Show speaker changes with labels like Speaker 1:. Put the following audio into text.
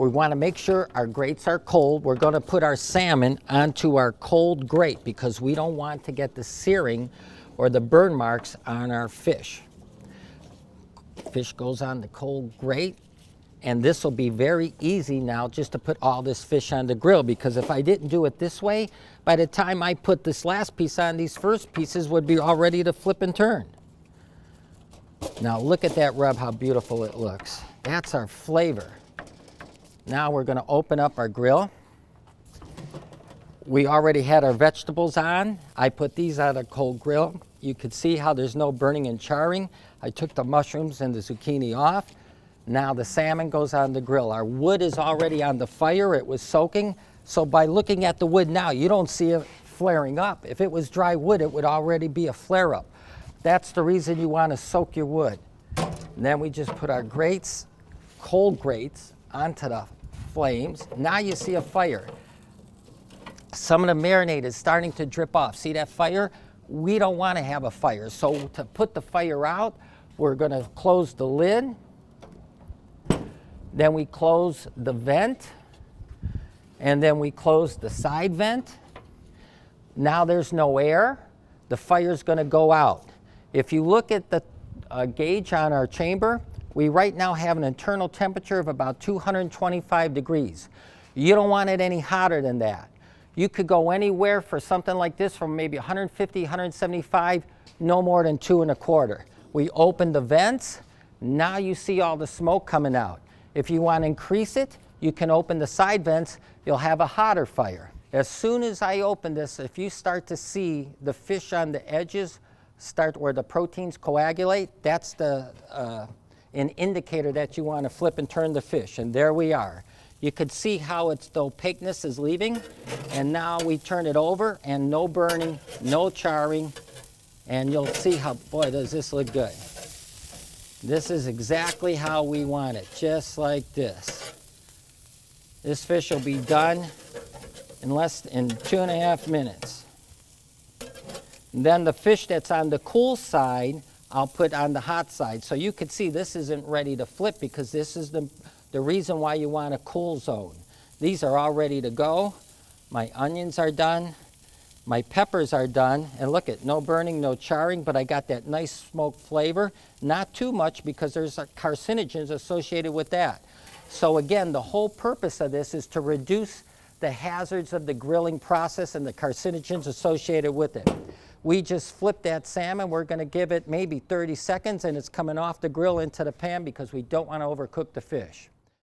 Speaker 1: We want to make sure our grates are cold. We're going to put our salmon onto our cold grate because we don't want to get the searing or the burn marks on our fish. Fish goes on the cold grate, and this will be very easy now just to put all this fish on the grill, because if I didn't do it this way, by the time I put this last piece on, these first pieces would be all ready to flip and turn. Now look at that rub, how beautiful it looks. That's our flavor. Now we're going to open up our grill. We already had our vegetables on. I put these on a cold grill. You can see how there's no burning and charring. I took the mushrooms and the zucchini off. Now the salmon goes on the grill. Our wood is already on the fire. It was soaking. So by looking at the wood now, you don't see it flaring up. If it was dry wood, it would already be a flare up. That's the reason you want to soak your wood. And then we just put our grates, cold grates, onto the flames. Now you see a fire. Some of the marinade is starting to drip off. See that fire? We don't want to have a fire. So to put the fire out, we're going to close the lid. Then we close the vent. And then we close the side vent. Now there's no air. The fire's going to go out. If you look at the gauge on our chamber, we right now have an internal temperature of about 225 degrees. You don't want it any hotter than that. You could go anywhere for something like this from maybe 150, 175, no more than 2¼ We open the vents. Now you see all the smoke coming out. If you want to increase it, you can open the side vents. You'll have a hotter fire. As soon as I open this, if you start to see the fish on the edges start where the proteins coagulate, that's an indicator that you want to flip and turn the fish. And there we are. You could see how the opaqueness is leaving. And now we turn it over, and no burning, no charring. And you'll see how, boy, does this look good. This is exactly how we want it, just like this. This fish will be done in less than 2½ minutes. And then the fish that's on the cool side, I'll put on the hot side. So you can see this isn't ready to flip because this is the reason why you want a cool zone. These are all ready to go. My onions are done. My peppers are done. And look at, no burning, no charring, but I got that nice smoke flavor. Not too much because there's carcinogens associated with that. So again, the whole purpose of this is to reduce the hazards of the grilling process and the carcinogens associated with it. We just flip that salmon. We're going to give it maybe 30 seconds, and it's coming off the grill into the pan because we don't want to overcook the fish.